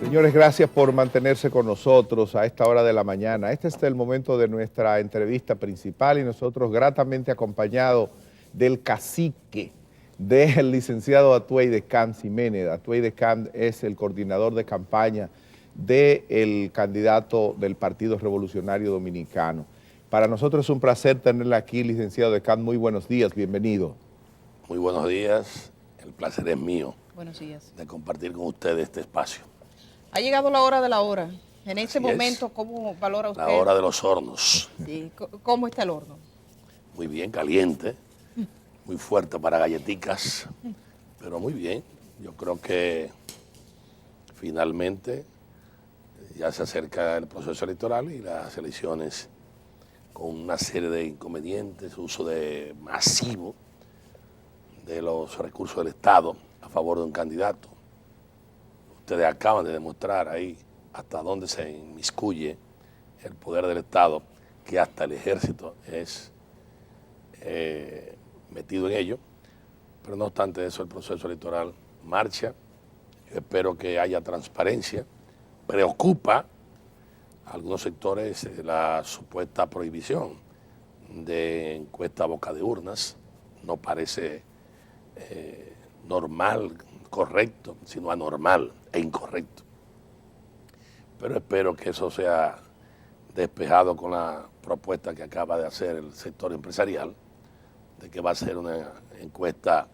Señores, gracias por mantenerse con nosotros a esta hora de la mañana. Este es el momento de nuestra entrevista principal y nosotros gratamente acompañados del cacique del licenciado Atuey de Camp Jiménez. Atuey de Camp es el coordinador de campaña del candidato del Partido Revolucionario Dominicano. Para nosotros es un placer tenerla aquí, licenciado de Camp. Muy buenos días, bienvenido. Muy buenos días, el placer es mío. Buenos días. De compartir con ustedes este espacio. Ha llegado la hora de la hora. En este momento, ¿cómo valora usted? La hora de los hornos. Sí. ¿Cómo está el horno? Muy bien, caliente, muy fuerte para galletitas, pero muy bien. Yo creo que finalmente ya se acerca el proceso electoral y las elecciones con una serie de inconvenientes, uso masivo de los recursos del Estado a favor de un candidato. Ustedes acaban de demostrar ahí hasta dónde se inmiscuye el poder del Estado, que hasta el ejército es metido en ello. Pero no obstante eso, el proceso electoral marcha. Yo espero que haya transparencia. Preocupa a algunos sectores la supuesta prohibición de encuesta a boca de urnas. No parece normal, correcto, sino anormal e incorrecto. Pero espero que eso sea despejado con la propuesta que acaba de hacer el sector empresarial, de que va a ser una encuesta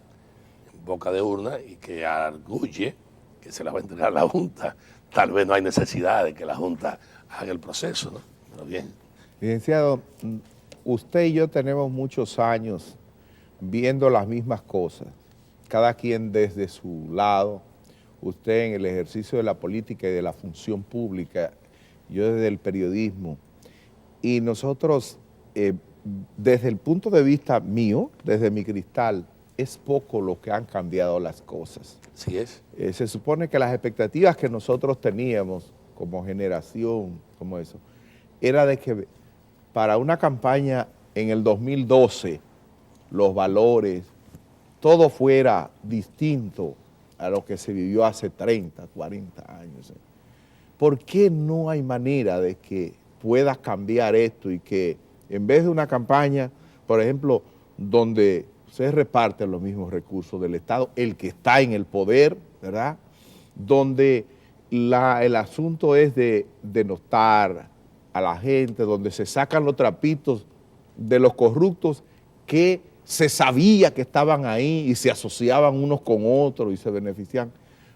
en boca de urna y que arguye que se la va a entregar la Junta. Tal vez no hay necesidad de que la Junta haga el proceso, ¿no? Pero bien. Licenciado, usted y yo tenemos muchos años viendo las mismas cosas, cada quien desde su lado, usted en el ejercicio de la política y de la función pública, yo desde el periodismo, y nosotros, desde el punto de vista mío, desde mi cristal, es poco lo que han cambiado las cosas. Así es. Se supone que las expectativas que nosotros teníamos como generación, como eso, era de que para una campaña en el 2012, los valores, todo fuera distinto a lo que se vivió hace 30, 40 años. ¿Por qué no hay manera de que pueda cambiar esto y que en vez de una campaña, por ejemplo, donde se reparten los mismos recursos del Estado, el que está en el poder, ¿verdad?, donde el asunto es de denostar a la gente, donde se sacan los trapitos de los corruptos que se sabía que estaban ahí y se asociaban unos con otros y se benefician?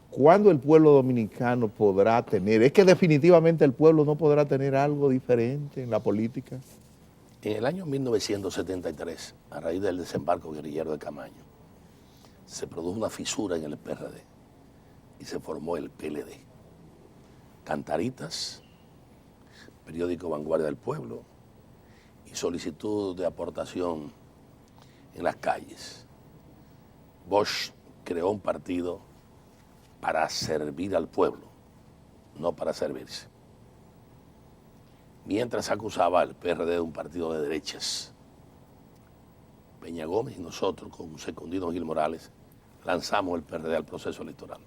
¿Cuándo el pueblo dominicano podrá tener? Es que definitivamente el pueblo no podrá tener algo diferente en la política. En el año 1973, a raíz del desembarco guerrillero de Camaño, se produjo una fisura en el PRD y se formó el PLD. Cantaritas, periódico Vanguardia del Pueblo y solicitud de aportación en las calles. Bosch creó un partido para servir al pueblo, no para servirse. Mientras acusaba al PRD de un partido de derechas, Peña Gómez y nosotros, con un secundino Gil Morales, lanzamos el PRD al proceso electoral.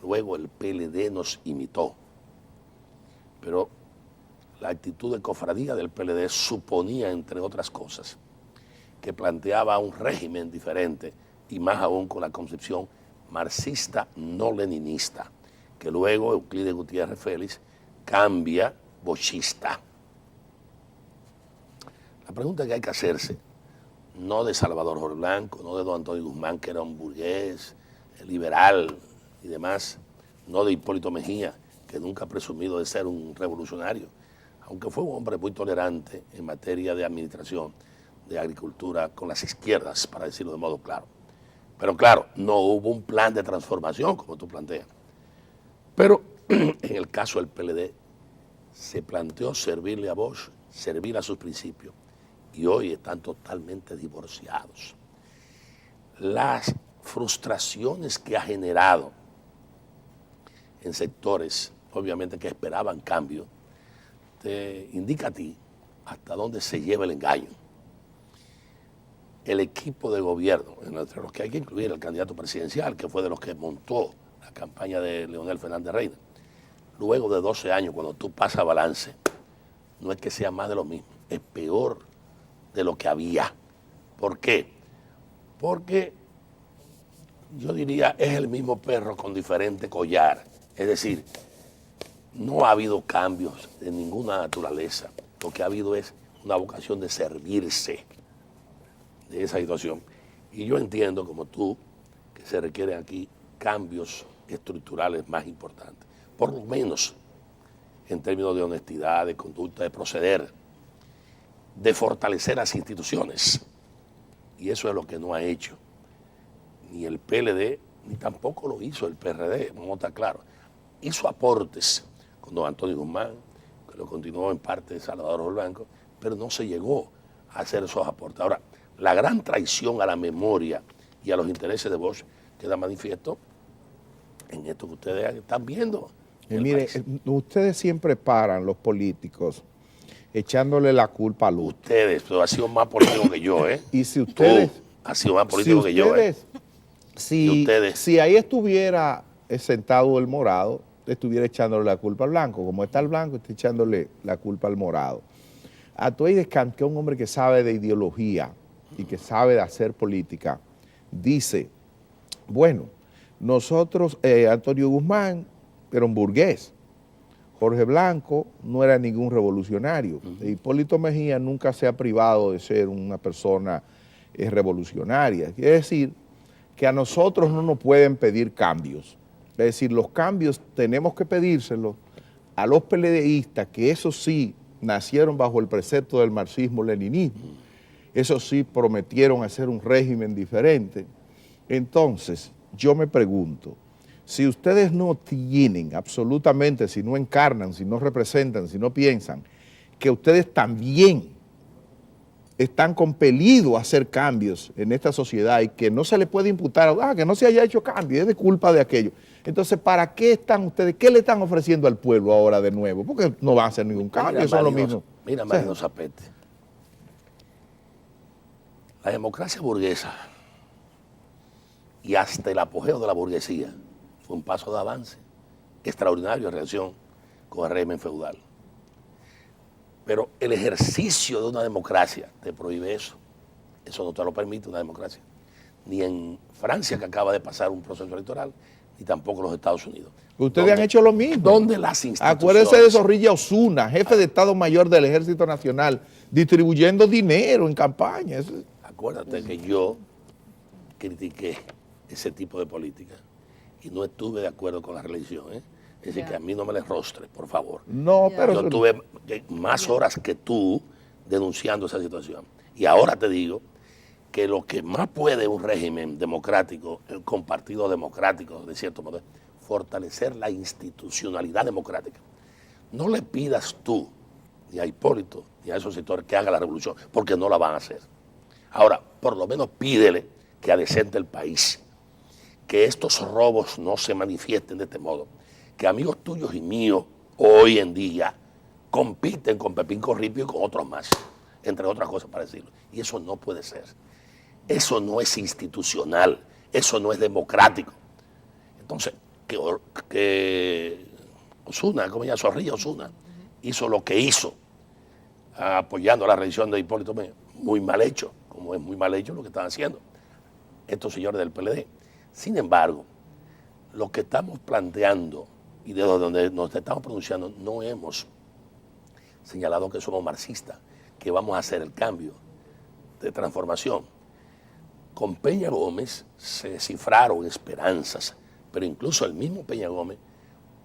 Luego el PLD nos imitó, pero la actitud de cofradía del PLD suponía, entre otras cosas, que planteaba un régimen diferente y más aún con la concepción marxista no leninista, que luego Euclides Gutiérrez Félix cambia bochista. La pregunta que hay que hacerse, no de Salvador Jorge Blanco, no de don Antonio Guzmán, que era un burgués, liberal y demás, no de Hipólito Mejía, que nunca ha presumido de ser un revolucionario, aunque fue un hombre muy tolerante en materia de administración, de agricultura, con las izquierdas, para decirlo de modo claro. Pero claro, no hubo un plan de transformación, como tú planteas. Pero en el caso del PLD, se planteó servirle a Bosch, servir a sus principios, y hoy están totalmente divorciados. Las frustraciones que ha generado en sectores, obviamente, que esperaban cambio, te indica a ti hasta dónde se lleva el engaño. El equipo de gobierno, entre los que hay que incluir el candidato presidencial, que fue de los que montó la la campaña de Leonel Fernández Reina. Luego de 12 años, cuando tú pasas balance, no es que sea más de lo mismo, es peor de lo que había. ¿Por qué? Porque yo diría es el mismo perro con diferente collar. Es decir, no ha habido cambios de ninguna naturaleza. Lo que ha habido es una vocación de servirse de esa situación. Y yo entiendo, como tú, que se requieren aquí cambios estructurales más importantes. Por lo menos en términos de honestidad, de conducta, de proceder, de fortalecer las instituciones. Y eso es lo que no ha hecho ni el PLD, ni tampoco lo hizo el PRD, vamos a estar claros. Hizo aportes con don Antonio Guzmán, que lo continuó en parte de Salvador Blanco, pero no se llegó a hacer esos aportes. Ahora, la gran traición a la memoria y a los intereses de Bosch queda manifiesto en esto que ustedes están viendo. Mire, ustedes siempre paran, los políticos, echándole la culpa a Luz. Ustedes, pero ha sido más político que yo, ¿eh? Y si ustedes... Ha sido más político que yo, ¿eh? Si ahí estuviera sentado el morado, estuviera echándole la culpa al blanco. Como está el blanco, está echándole la culpa al morado. Atoides Cant, que es un hombre que sabe de ideología y que sabe de hacer política, dice, bueno, nosotros, Antonio Guzmán era un burgués, Jorge Blanco no era ningún revolucionario, Hipólito Mejía nunca se ha privado de ser una persona revolucionaria. Quiere decir que a nosotros no nos pueden pedir cambios. Es decir, los cambios tenemos que pedírselos a los PLDistas, que eso sí nacieron bajo el precepto del marxismo-leninismo. Eso sí prometieron hacer un régimen diferente. Entonces, yo me pregunto, si ustedes no tienen absolutamente, si no encarnan, si no representan, si no piensan, que ustedes también están compelidos a hacer cambios en esta sociedad y que no se le puede imputar, que no se haya hecho cambio, es de culpa de aquello. Entonces, ¿para qué están ustedes? ¿Qué le están ofreciendo al pueblo ahora de nuevo? Porque no van a hacer ningún cambio, son lo mismo. Mira, Marino Zapete, la democracia burguesa y hasta el apogeo de la burguesía fue un paso de avance extraordinario en relación con el régimen feudal. Pero el ejercicio de una democracia te prohíbe eso. Eso no te lo permite una democracia. Ni en Francia, que acaba de pasar un proceso electoral, ni tampoco los Estados Unidos. Ustedes han hecho lo mismo. ¿Dónde las instituciones? Acuérdense de Zorrilla Osuna, jefe de Estado Mayor del Ejército Nacional, distribuyendo dinero en campaña. Acuérdate que yo critiqué ese tipo de política y no estuve de acuerdo con la religión, ¿eh? Es decir, que a mí no me les rostre, por favor. No, pero... Yo tuve más horas que tú denunciando esa situación. Y ahora te digo que lo que más puede un régimen democrático, con partidos democráticos, de cierto modo, es fortalecer la institucionalidad democrática. No le pidas tú, ni a Hipólito, ni a esos sectores que hagan la revolución, porque no la van a hacer. Ahora, por lo menos pídele que adecente el país, que estos robos no se manifiesten de este modo, que amigos tuyos y míos hoy en día compiten con Pepín Corripio y con otros más, entre otras cosas para decirlo. Y eso no puede ser. Eso no es institucional, eso no es democrático. Entonces, que Osuna, como ella Zorrilla Osuna, hizo lo que hizo, apoyando la reelección de Hipólito Mejía, muy mal hecho, como es muy mal hecho lo que están haciendo estos señores del PLD. Sin embargo, lo que estamos planteando y de donde nos estamos pronunciando, no hemos señalado que somos marxistas, que vamos a hacer el cambio de transformación. Con Peña Gómez se cifraron esperanzas, pero incluso el mismo Peña Gómez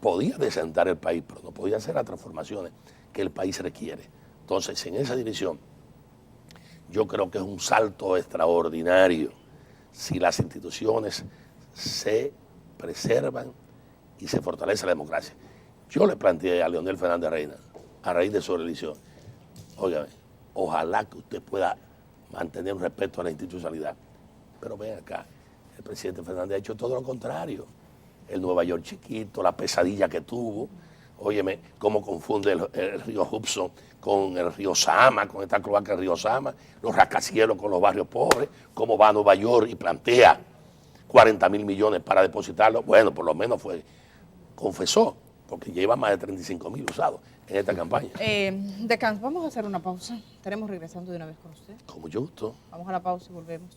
podía desentar el país, pero no podía hacer las transformaciones que el país requiere. Entonces, en esa dirección, yo creo que es un salto extraordinario si las instituciones se preservan y se fortalece la democracia. Yo le planteé a Leonel Fernández Reina, a raíz de su elección, óigame, ojalá que usted pueda mantener un respeto a la institucionalidad. Pero ven acá, el presidente Fernández ha hecho todo lo contrario. El Nueva York chiquito, la pesadilla que tuvo, óyeme, cómo confunde el río Hudson con el río Sama, con esta cloaca del río Sama, los rascacielos con los barrios pobres, cómo va a Nueva York y plantea 40.000 millones para depositarlo. Bueno, por lo menos confesó, porque lleva más de 35.000 usados en esta campaña. Decán, vamos a hacer una pausa. Estaremos regresando de una vez con usted. Con mucho gusto. Vamos a la pausa y volvemos.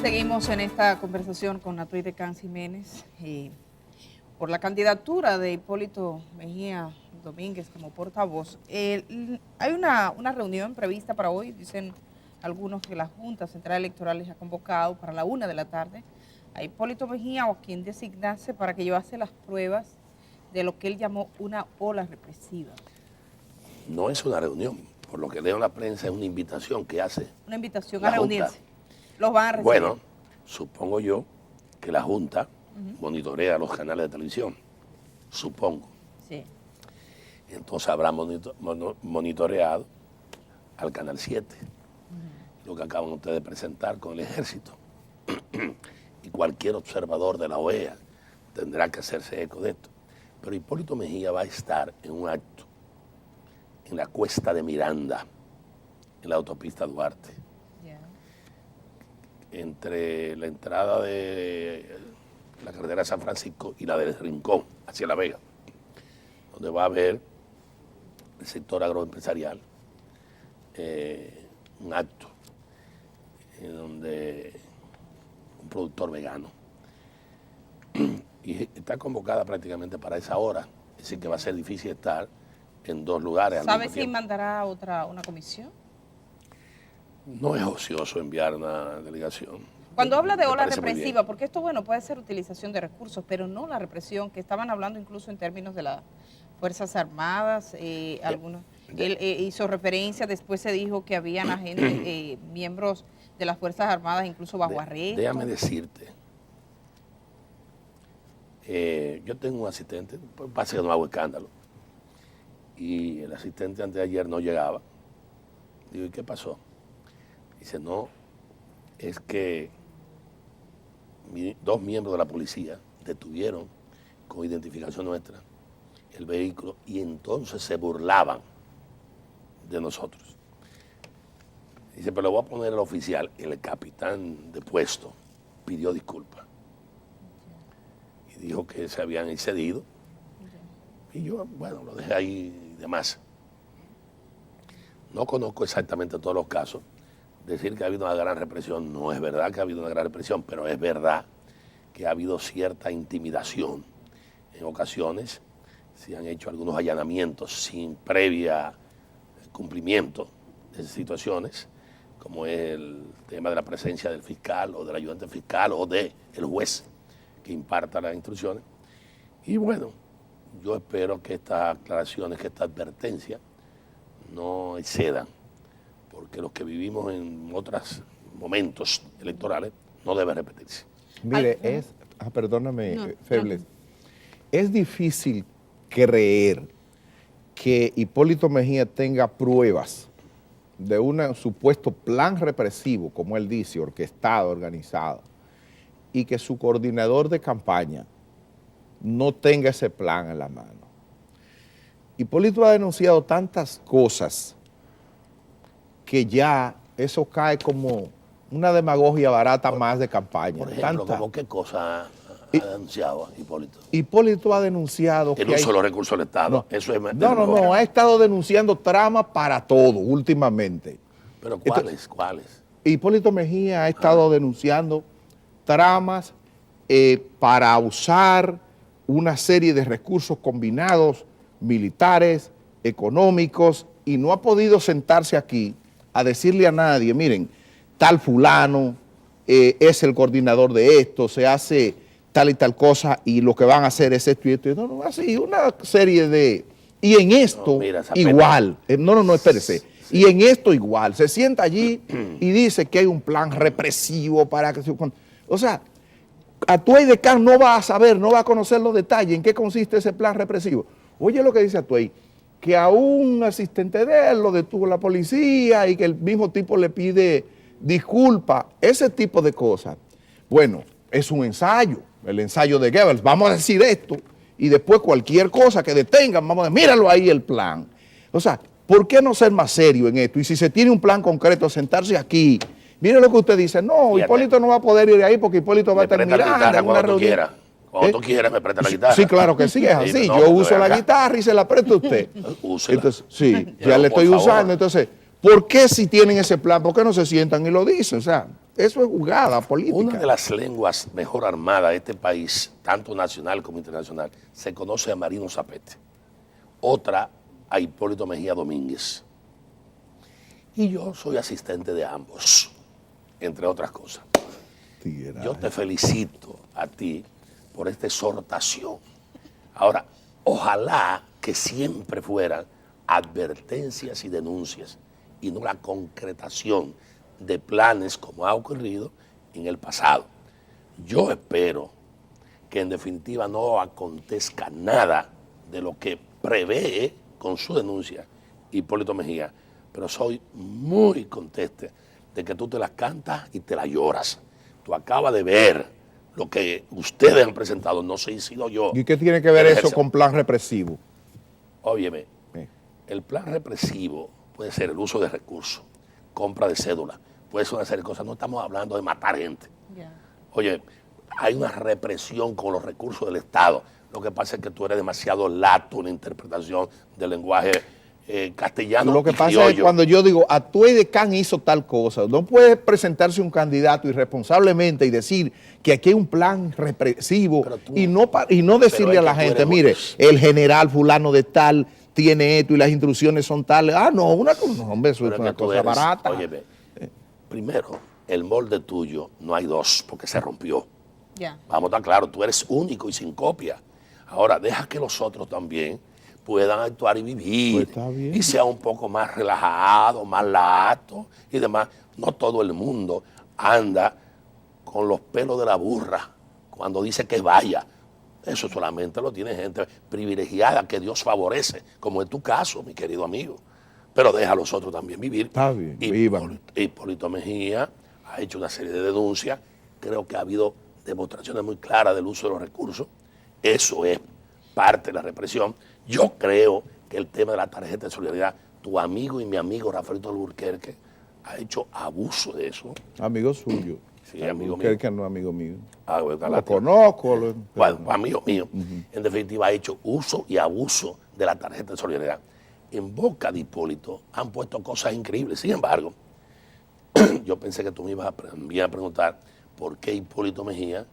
Seguimos en esta conversación con Atuey Decán Ximénez por la candidatura de Hipólito Mejía Domínguez como portavoz. Hay una reunión prevista para hoy, dicen algunos que la Junta Central Electoral les ha convocado para la 1 de la tarde a Hipólito Mejía o a quien designase para que llevase las pruebas de lo que él llamó una ola represiva. No es una reunión, por lo que leo en la prensa es una invitación que hace. Una invitación la a reunirse. Junta. Los van a recibir. Bueno, supongo yo que la Junta monitorea los canales de televisión, supongo. Sí. Entonces habrá monitoreado al Canal 7, lo que acaban ustedes de presentar con el Ejército. Y cualquier observador de la OEA tendrá que hacerse eco de esto. Pero Hipólito Mejía va a estar en un acto en la Cuesta de Miranda, en la autopista Duarte, entre la entrada de la carretera de San Francisco y la del Rincón, hacia La Vega, donde va a haber el sector agroempresarial, un acto en donde un productor vegano, y está convocada prácticamente para esa hora, es decir que va a ser difícil estar en dos lugares. ¿Sabe si mandará una comisión? No es ocioso enviar una delegación. Cuando habla de ola represiva, porque esto, bueno, puede ser utilización de recursos, pero no la represión, que estaban hablando incluso en términos de las Fuerzas Armadas, algunos. Él hizo referencia, después se dijo que habían agentes, miembros de las Fuerzas Armadas, incluso bajo arresto. Déjame decirte, yo tengo un asistente, pues pasa que no hago escándalo, y el asistente antes de ayer no llegaba. Digo, ¿y qué pasó? Dice, no, es que dos miembros de la policía detuvieron con identificación nuestra el vehículo y entonces se burlaban de nosotros. Dice, pero le voy a poner al oficial. El capitán de puesto pidió disculpas y dijo que se habían excedido. Y yo, bueno, lo dejé ahí y demás. No conozco exactamente todos los casos. Decir que ha habido una gran represión, no es verdad que ha habido una gran represión, pero es verdad que ha habido cierta intimidación. En ocasiones se han hecho algunos allanamientos sin previa cumplimiento de situaciones, como es el tema de la presencia del fiscal o del ayudante fiscal o del juez que imparta las instrucciones. Y bueno, yo espero que estas aclaraciones, que esta advertencia no excedan, porque los que vivimos en otros momentos electorales no debe repetirse. Mire, perdóname, Febles, es difícil creer que Hipólito Mejía tenga pruebas de un supuesto plan represivo, como él dice, orquestado, organizado, y que su coordinador de campaña no tenga ese plan en la mano. Hipólito ha denunciado tantas cosas que ya eso cae como una demagogia barata más de campaña. Por ejemplo, ¿cómo qué cosa ha denunciado Hipólito? Hipólito ha denunciado que no solo recursos del Estado. No, eso es no, ha estado denunciando tramas para todo últimamente. ¿Pero cuáles? ¿Cuáles? Hipólito Mejía ha estado denunciando tramas para usar una serie de recursos combinados, militares, económicos, y no ha podido sentarse aquí a decirle a nadie, miren, tal fulano es el coordinador de esto, se hace tal y tal cosa y lo que van a hacer es esto y esto. No, así, una serie de... Y en esto igual, espérese. Sí. Y en esto igual, se sienta allí y dice que hay un plan represivo para que se... O sea, Atuey Decán no va a saber, no va a conocer los detalles en qué consiste ese plan represivo. Oye lo que dice Atuey, que a un asistente de él lo detuvo la policía y que el mismo tipo le pide disculpas, ese tipo de cosas. Bueno, es un ensayo, el ensayo de Goebbels, vamos a decir esto, y después cualquier cosa que detengan, vamos a decir, míralo ahí el plan. O sea, ¿por qué no ser más serio en esto? Y si se tiene un plan concreto, sentarse aquí. Mire lo que usted dice, no, Fíjate. Hipólito no va a poder ir ahí porque Hipólito va a Me presta terminar la guitarra en una cuando tú reunión. quieras. Cuando tú quieras me presta la guitarra. Sí, claro que sí, es así. Sí, no, Yo porque uso la acá- guitarra y se la presto a usted. Úsela. Entonces, sí, Pero, ya le por estoy favor. usando. Entonces, ¿por qué si tienen ese plan? ¿Por qué no se sientan y lo dicen? O sea, eso es jugada política. Una de las lenguas mejor armadas de este país, tanto nacional como internacional, se conoce a Marino Zapete. Otra a Hipólito Mejía Domínguez. Y yo soy asistente de ambos, entre otras cosas. Tigueraje. Yo te felicito a ti por esta exhortación. Ahora, ojalá que siempre fueran advertencias y denuncias y no la concretación de planes como ha ocurrido en el pasado. Yo espero que en definitiva no acontezca nada de lo que prevé con su denuncia Hipólito Mejía, pero soy muy contento de que tú te las cantas y te las lloras. Tú acabas de ver lo que ustedes han presentado, no sé si sido yo. ¿Y qué tiene que ver el eso ejército. con plan represivo? Óyeme, Sí. el plan represivo puede ser el uso de recursos, compra de cédula, puede ser una serie de cosas. No estamos hablando de matar gente. Ya. Oye, hay una represión con los recursos del Estado. Lo que pasa es que tú eres demasiado lato en la interpretación del lenguaje castellano. Lo que y pasa es criollo. cuando yo digo, Atuey-Decán hizo tal cosa, no puede presentarse un candidato irresponsablemente y decir que aquí hay un plan represivo Pero tú- y no decirle es a la que tú gente, eres mire, muy- el general fulano de tal tiene esto y las instrucciones son tales. Ah, no, no, hombre, eso Pero es una que tú cosa eres- barata. Óyeme, primero, el molde tuyo no hay dos porque se rompió. Ya. Vamos a estar claros, tú eres único y sin copia. Ahora, deja que los otros también puedan actuar y vivir. Pues está bien. Y sea un poco más relajado, más lato y demás. No todo el mundo anda con los pelos de la burra cuando dice que vaya. Eso solamente lo tiene gente privilegiada que Dios favorece, como en tu caso, mi querido amigo. Pero deja a los otros también vivir. Está bien, vivan. Hipólito Mejía ha hecho una serie de denuncias. Creo que ha habido demostraciones muy claras del uso de los recursos. Eso es parte de la represión. Yo creo que el tema de la tarjeta de solidaridad, tu amigo y mi amigo Rafaelito Alburquerque ha hecho abuso de eso. Amigo suyo. Sí, amigo Creo mío. que no es amigo mío. Ah, bueno, Lo lástima. conozco. Bueno, amigo mío, en definitiva ha hecho uso y abuso de la tarjeta de solidaridad. En boca de Hipólito han puesto cosas increíbles. Sin embargo, yo pensé que tú me ibas también a preguntar por qué Hipólito Mejía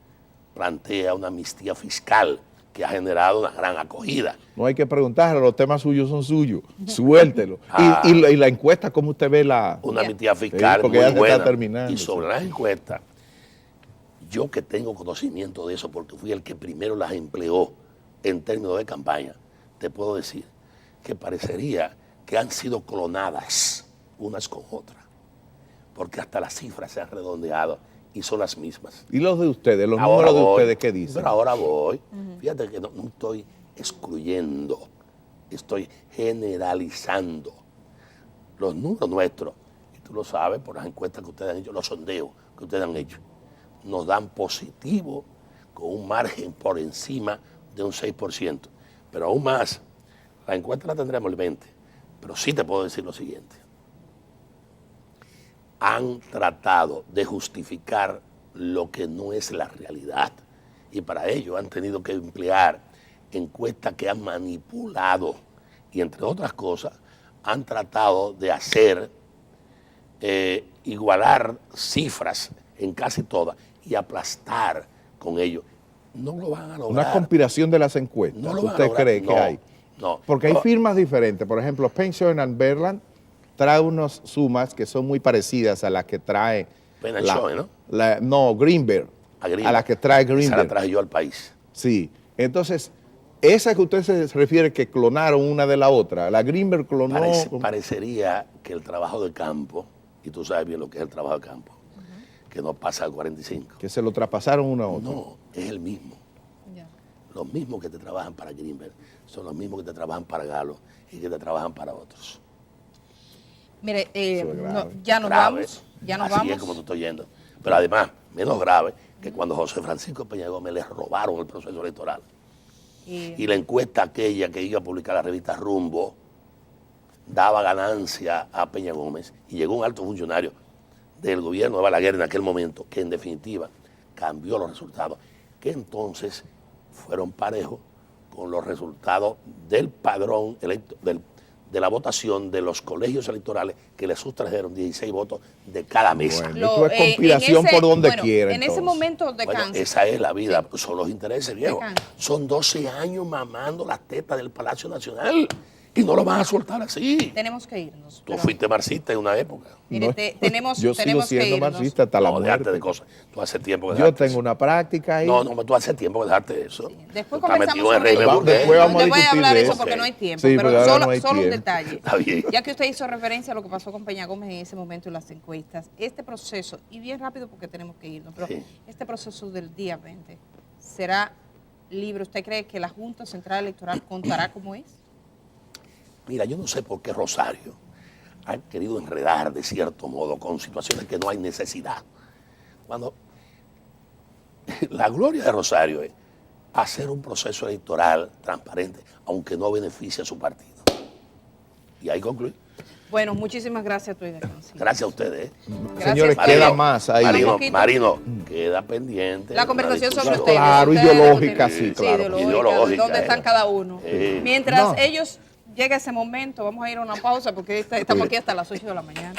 plantea una amnistía fiscal que ha generado una gran acogida. No hay que preguntarle, los temas suyos son suyos. Suéltelo. Ah. Y la encuesta, ¿cómo usted ve la...? Una Ya. amnistía fiscal Sí, porque muy ya se está buena. terminando, Y sobre sí. las encuestas, yo que tengo conocimiento de eso porque fui el que primero las empleó en términos de campaña, te puedo decir que parecería que han sido clonadas unas con otras, porque hasta las cifras se han redondeado y son las mismas. ¿Y los de ustedes? ¿Los Ahora números de voy, ustedes qué dicen? Pero ahora voy. Fíjate que no estoy excluyendo, estoy generalizando los números nuestros. Y tú lo sabes por las encuestas que ustedes han hecho, los sondeos que ustedes han hecho. Nos dan positivo con un margen por encima de un 6%. Pero aún más, la encuesta la tendremos el 20%. Pero sí te puedo decir lo siguiente. Han tratado de justificar lo que no es la realidad. Y para ello han tenido que emplear encuestas que han manipulado. Y entre otras cosas, han tratado de hacer igualar cifras en casi todas y aplastar con ello. No lo van a lograr. Una conspiración de las encuestas, No lo van a ¿usted lograr. cree que No, hay? no. Porque hay No. firmas diferentes. Por ejemplo, Pension and Berland trae unas sumas que son muy parecidas a las que trae... Penn and Schoen, ¿no? No, Greenberg. A las que trae Esa la Greenberg. traje yo al país. Sí. Entonces, esa que usted se refiere que clonaron una de la otra, la Greenberg clonó... Parecería que el trabajo de campo, y tú sabes bien lo que es el trabajo de campo, que no pasa al 45. que se lo traspasaron una a otra. No, es el mismo. Ya. Los mismos que te trabajan para Greenberg son los mismos que te trabajan para Galo y que te trabajan para otros. Mire, Eso es grave. ya nos Grave. vamos. Ya nos Así vamos. es como tú estás yendo. Pero además, menos grave que cuando José Francisco Peña Gómez les robaron el proceso electoral. Y la encuesta aquella que iba a publicar la revista Rumbo daba ganancia a Peña Gómez. Y llegó un alto funcionario del gobierno de Balaguer en aquel momento, que en definitiva cambió los resultados, que entonces fueron parejos con los resultados del padrón de la votación de los colegios electorales, que le sustrajeron 16 votos de cada mesa. Bueno, esto es conspiración por donde quiera. En ese entonces. momento de Bueno, cáncer. esa es la vida, son los intereses, viejo. cáncer. Son 12 años mamando las tetas del Palacio Nacional y no lo van a soltar así. Tenemos que irnos. Tú pero- fuiste marxista en una época. Mire, No, tenemos, yo sigo tenemos que siendo irnos. marxista hasta la No, dejarte muerte. de cosas. Tú hace tiempo que Yo dejaste tengo eso. una práctica ahí. No, tú hace tiempo que dejaste eso. Después Tú estás metido conversamos en régimen eso. burgués. Después vamos a Le voy a discutir hablar de de eso eso. porque Ok. no hay tiempo, Sí, pero porque ahora solo, no hay solo un tiempo. detalle. Está bien. Ya que usted hizo referencia a lo que pasó con Peña Gómez en ese momento en las encuestas, este proceso, y bien rápido porque tenemos que irnos, pero Sí. este proceso del día 20 será libre. ¿Usted cree que la Junta Central Electoral contará como es? Mira, yo no sé por qué Rosario ha querido enredar de cierto modo con situaciones que no hay necesidad. Cuando la gloria de Rosario es hacer un proceso electoral transparente, aunque no beneficie a su partido. Y ahí concluye. Bueno, muchísimas gracias a tu idea. Gracias a ustedes. Gracias. Señores, Marino, queda más ahí. Marino, queda pendiente. La conversación una sobre discusión. ustedes. Claro, Ustedes ideológica, discutir. sí, claro. Ideológica, ¿Dónde están cada uno? Mientras No. ellos llegue ese momento, vamos a ir a una pausa porque estamos aquí hasta las 8 de la mañana.